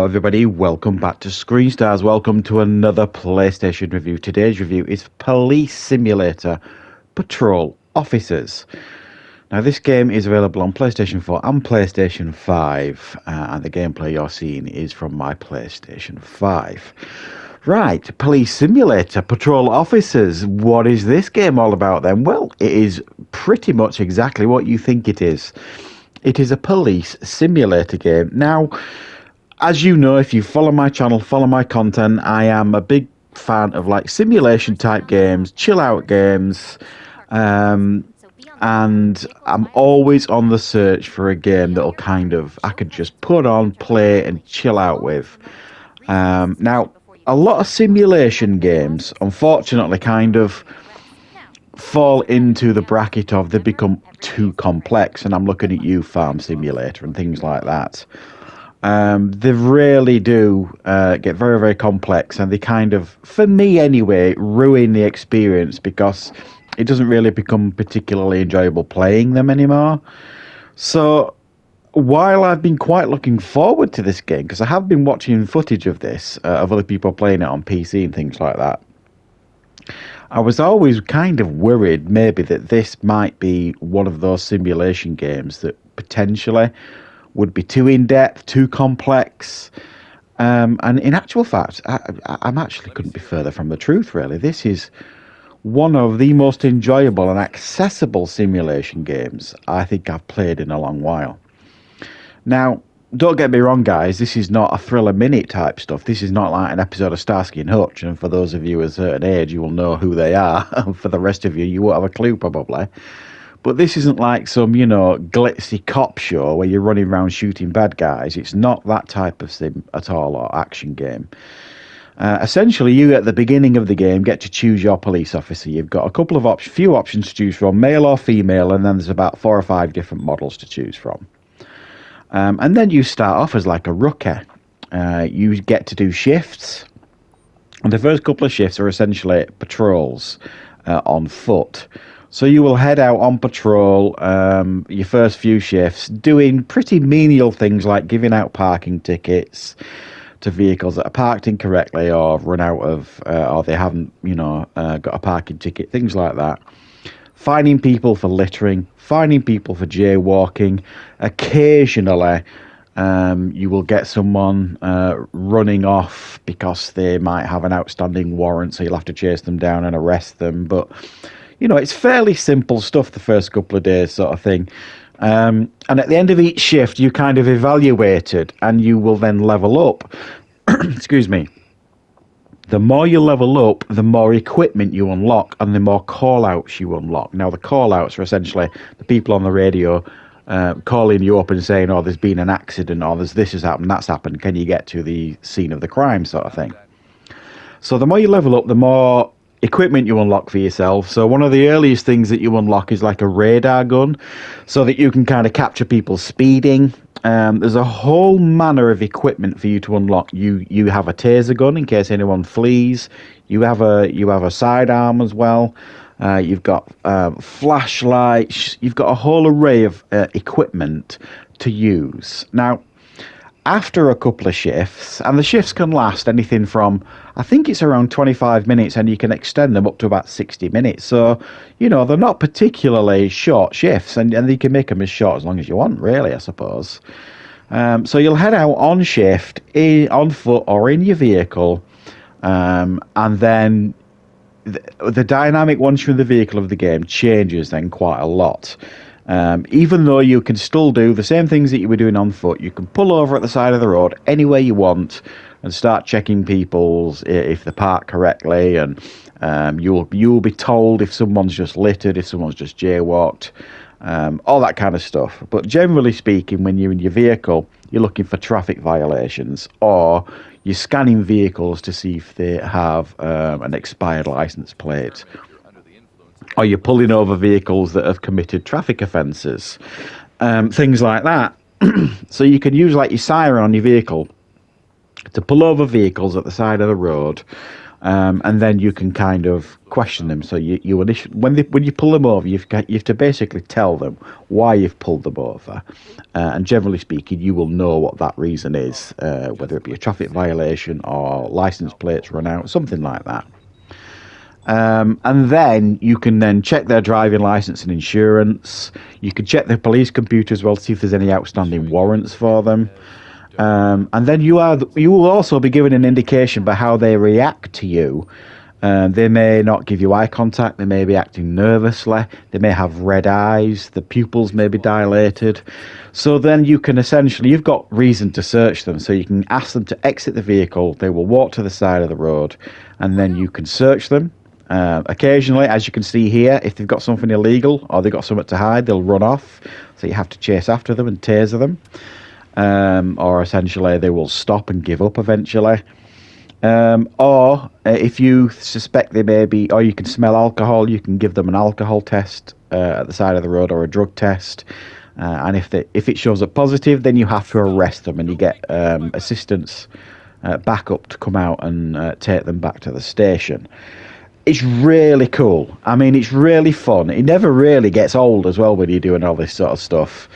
everybody, welcome back to Screenstars. Welcome to another PlayStation review. Today's review is Police Simulator Patrol Officers. Now this game is available on PlayStation 4 and PlayStation 5, and the gameplay you're seeing is from my PlayStation 5. Right, Police Simulator Patrol Officers. What is this game all about then? Well, it is pretty much exactly what you think it is. It is a police simulator game. Now, as you know, if you follow my channel, follow my content, I am a big fan of like simulation type games, chill out games, and I'm always on the search for a game that'll I could just put on, play and chill out with. Now, a lot of simulation games, unfortunately, kind of fall into the bracket of they become too complex, and I'm looking at you, Farm Simulator and things like that. They really do get very, very complex, and they kind of, for me anyway, ruin the experience because it doesn't really become particularly enjoyable playing them anymore. So while I've been quite looking forward to this game, because I have been watching footage of this, of other people playing it on PC and things like that, I was always kind of worried maybe that this might be one of those simulation games that potentially would be too in-depth, too complex. And in actual fact, I'm actually couldn't be further from the truth, really. This is one of the most enjoyable and accessible simulation games I think I've played in a long while. Now, don't get me wrong, guys, this is not a thriller minute type stuff. This is not like an episode of Starsky and Hutch, and for those of you a certain age, you will know who they are, and for the rest of you, you won't have a clue, probably. But this isn't like some, glitzy cop show where you're running around shooting bad guys. It's not that type of sim at all, or action game. Essentially, you at the beginning of the game get to choose your police officer. You've got a couple of few options to choose from, male or female, and then there's about 4 or 5 different models to choose from. And then you start off as like a rookie. You get to do shifts, and the first couple of shifts are essentially patrols on foot. So you will head out on patrol, your first few shifts, doing pretty menial things like giving out parking tickets to vehicles that are parked incorrectly or run out of, or they haven't, got a parking ticket, things like that. Finding people for littering, finding people for jaywalking. Occasionally, you will get someone running off because they might have an outstanding warrant, so you'll have to chase them down and arrest them. But it's fairly simple stuff the first couple of days, sort of thing. And at the end of each shift, you kind of evaluated, and you will then level up. Excuse me. The more you level up, the more equipment you unlock, and the more call-outs you unlock. Now, the call-outs are essentially the people on the radio calling you up and saying, oh, there's been an accident, or this has happened, that's happened, can you get to the scene of the crime, sort of thing. So the more you level up, the more equipment you unlock for yourself. So one of the earliest things that you unlock is like a radar gun, so that you can kind of capture people speeding. There's a whole manner of equipment for you to unlock. You have a taser gun in case anyone flees. You have a sidearm as well. You've got flashlights. You've got a whole array of equipment to use. Now, after a couple of shifts, and the shifts can last anything from, I think it's around 25 minutes, and you can extend them up to about 60 minutes. So, they're not particularly short shifts, and you can make them as short as long as you want, really, I suppose. So you'll head out on shift, on foot or in your vehicle, and then the dynamic once you're in the vehicle of the game changes then quite a lot. Even though you can still do the same things that you were doing on foot, you can pull over at the side of the road anywhere you want and start checking people's if they park correctly, and you'll be told if someone's just littered, if someone's just jaywalked, all that kind of stuff. But generally speaking, when you're in your vehicle, you're looking for traffic violations, or you're scanning vehicles to see if they have an expired license plate. Or you're pulling over vehicles that have committed traffic offences, things like that. So you can use like your siren on your vehicle to pull over vehicles at the side of the road, And then you can kind of question them. So you initially, when you pull them over, you have to basically tell them why you've pulled them over, and generally speaking, you will know what that reason is, whether it be a traffic violation or license plates run out, something like that. And then you can then check their driving license and insurance. You can check their police computer as well to see if there's any outstanding warrants for them. And then you will also be given an indication by how they react to you. They may not give you eye contact. They may be acting nervously. They may have red eyes. The pupils may be dilated. So then you can essentially, you've got reason to search them. So you can ask them to exit the vehicle. They will walk to the side of the road, and then you can search them. Occasionally, as you can see here, if they've got something illegal or they've got something to hide, they'll run off. So you have to chase after them and taser them. Or essentially they will stop and give up eventually. Or if you suspect they may be, or you can smell alcohol, you can give them an alcohol test at the side of the road, or a drug test. And if it shows up positive, then you have to arrest them, and you get assistance backup to come out and take them back to the station. It's really cool. I mean, it's really fun. It never really gets old as well when you're doing all this sort of stuff.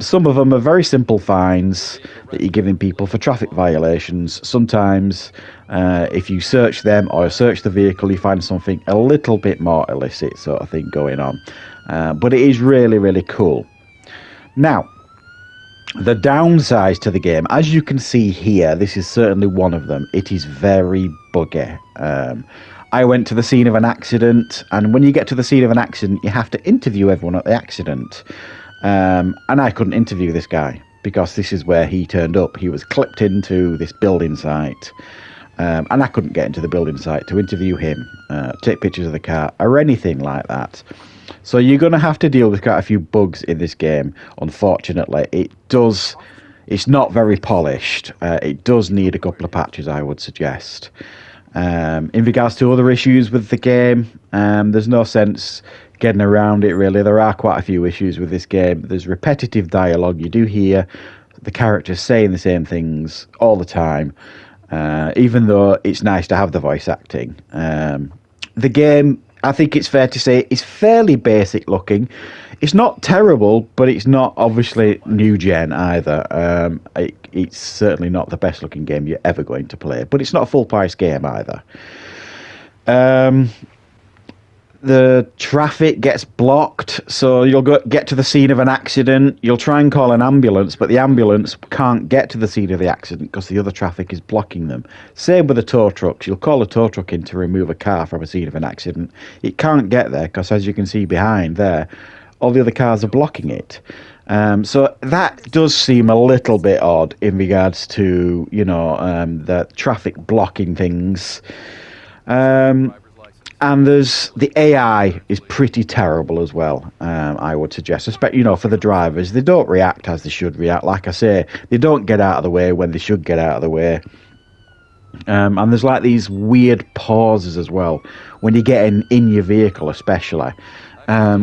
Some of them are very simple fines that you're giving people for traffic violations. Sometimes, if you search them or search the vehicle, you find something a little bit more illicit sort of thing going on. But it is really, really cool. Now, the downsides to the game, as you can see here, this is certainly one of them. It is very buggy. I went to the scene of an accident, and when you get to the scene of an accident, you have to interview everyone at the accident. And I couldn't interview this guy because this is where he turned up. He was clipped into this building site, and I couldn't get into the building site to interview him, take pictures of the car, or anything like that. So you're going to have to deal with quite a few bugs in this game. Unfortunately, it's not very polished. It does need a couple of patches, I would suggest. In regards to other issues with the game, there's no sense getting around it really. There are quite a few issues with this game. There's repetitive dialogue. You do hear the characters saying the same things all the time, even though it's nice to have the voice acting. The game, I think it's fair to say, is fairly basic looking. It's not terrible, but it's not obviously new gen either. It's certainly not the best looking game you're ever going to play, but it's not a full price game either. The traffic gets blocked, so you'll get to the scene of an accident. You'll try and call an ambulance, but the ambulance can't get to the scene of the accident because the other traffic is blocking them. Same with the tow trucks. You'll call a tow truck in to remove a car from a scene of an accident. It can't get there because, as you can see behind there, all the other cars are blocking it. So that does seem a little bit odd in regards to, the traffic blocking things. And the AI is pretty terrible as well, I would suggest. Especially, for the drivers, they don't react as they should react. Like I say, they don't get out of the way when they should get out of the way. And there's like these weird pauses as well when you're getting in your vehicle, especially,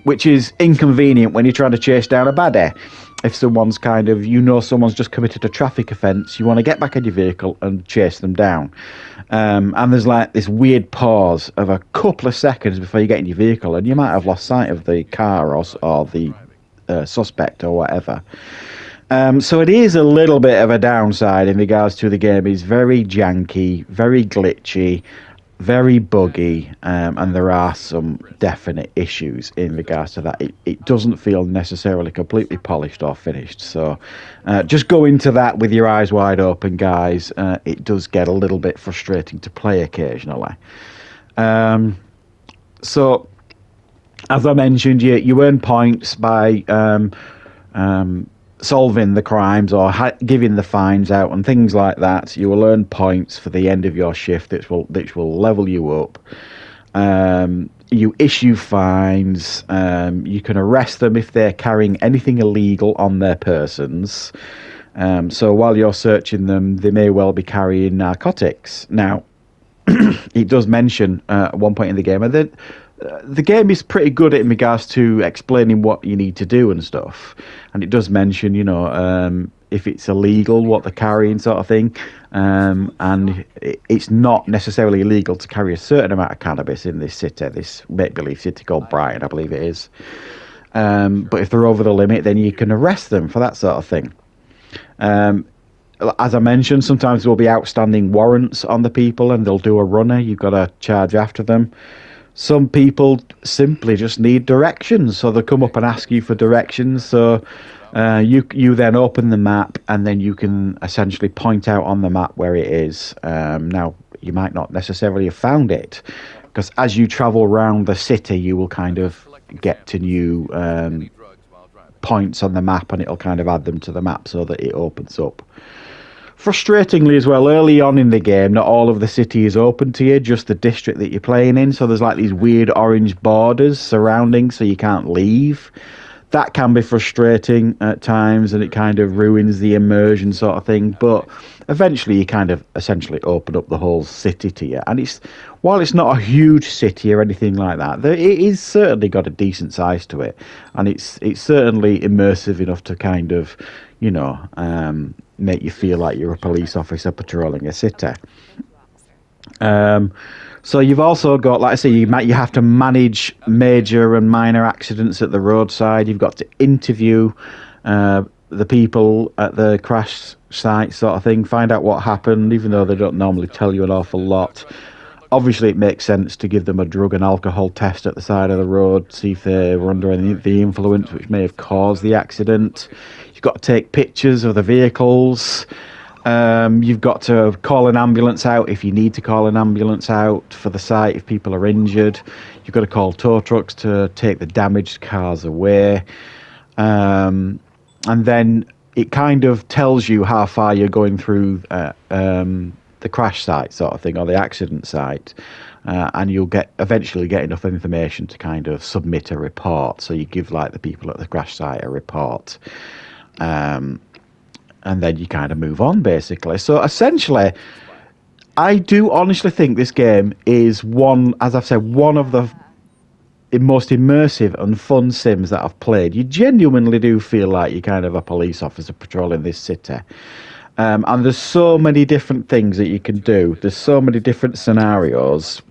which is inconvenient when you're trying to chase down a baddie. If someone's someone's just committed a traffic offence, you want to get back in your vehicle and chase them down. And there's like this weird pause of a couple of seconds before you get in your vehicle, and you might have lost sight of the car or the suspect or whatever. So it is a little bit of a downside in regards to the game. It's very janky, very glitchy, very buggy, and there are some definite issues in regards to that. It doesn't feel necessarily completely polished or finished. So just go into that with your eyes wide open, guys. It does get a little bit frustrating to play occasionally. So, as I mentioned, you earn points by solving the crimes or giving the fines out and things like that. You will earn points for the end of your shift, which will level you up. You issue fines. You can arrest them if they're carrying anything illegal on their persons. So while you're searching them, they may well be carrying narcotics. Now, it does mention at one point in the game that the game is pretty good in regards to explaining what you need to do and stuff. And it does mention, if it's illegal what they're carrying, sort of thing. And it's not necessarily illegal to carry a certain amount of cannabis in this city, this make-believe city called Brighton, I believe it is. But if they're over the limit, then you can arrest them for that sort of thing. As I mentioned, sometimes there will be outstanding warrants on the people and they'll do a runner. You've got to charge after them. Some people simply just need directions, so they'll come up and ask you for directions. So you then open the map and then you can essentially point out on the map where it is. Now, you might not necessarily have found it, because as you travel around the city, you will kind of get to new points on the map, and it'll kind of add them to the map so that it opens up. Frustratingly as well, early on in the game, not all of the city is open to you, just the district that you're playing in. So there's like these weird orange borders surrounding, so you can't leave. That can be frustrating at times, and it kind of ruins the immersion sort of thing. But eventually you kind of essentially open up the whole city to you. And while it's not a huge city or anything like that, it is certainly got a decent size to it. And it's certainly immersive enough to kind of, make you feel like you're a police officer patrolling a city. So you've also got, like I say, you have to manage major and minor accidents at the roadside. You've got to interview the people at the crash site sort of thing, find out what happened, even though they don't normally tell you an awful lot. Obviously, it makes sense to give them a drug and alcohol test at the side of the road, see if they were under the influence, which may have caused the accident. You've got to take pictures of the vehicles. You've got to call an ambulance out if you need to call an ambulance out for the site if people are injured. You've got to call tow trucks to take the damaged cars away. And then it kind of tells you how far you're going through the crash site sort of thing, or the accident site, and you'll eventually get enough information to kind of submit a report. So you give like the people at the crash site a report, and then you kind of move on basically. So essentially, I do honestly think this game is one of the most immersive and fun sims that I've played. You genuinely do feel like you're kind of a police officer patrolling this city. And there's so many different things that you can do. There's so many different scenarios.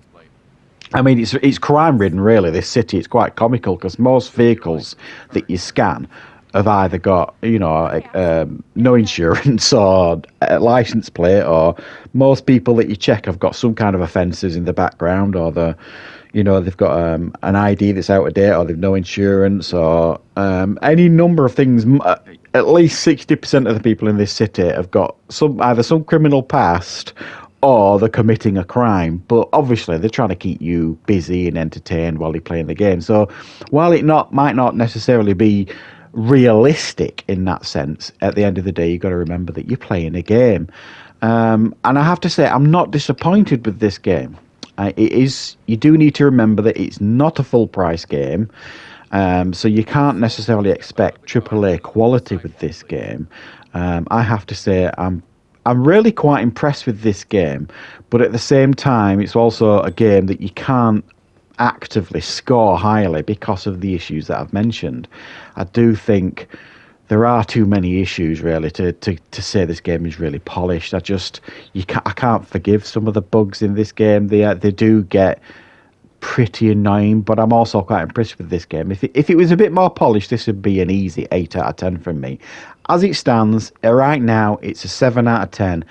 I mean, it's crime-ridden, really, this city. It's quite comical, because most vehicles that you scan have either got, no insurance or a license plate, or most people that you check have got some kind of offences in the background, or they've got an ID that's out of date, or they've no insurance, or any number of things. At least 60% of the people in this city have got either some criminal past, or they're committing a crime. But obviously, they're trying to keep you busy and entertained while you're playing the game. So while it might not necessarily be realistic in that sense, at the end of the day, you've got to remember that you're playing a game. And I have to say, I'm not disappointed with this game. You do need to remember that it's not a full price game. So you can't necessarily expect AAA quality with this game. I have to say I'm really quite impressed with this game, but at the same time, it's also a game that you can't actively score highly because of the issues that I've mentioned. I do think there are too many issues really to say this game is really polished. I can't forgive some of the bugs in this game. They do get pretty annoying, but I'm also quite impressed with this game. If it was a bit more polished, this would be an easy 8 out of 10 from me. As it stands right now, it's a 7 out of 10.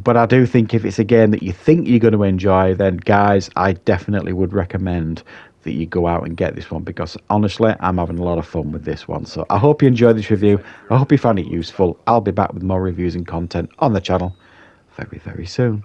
But I do think if it's a game that you think you're going to enjoy, then guys, I definitely would recommend that you go out and get this one, because honestly, I'm having a lot of fun with this one. So I hope you enjoyed this review. I hope you found it useful. I'll be back with more reviews and content on the channel very, very soon.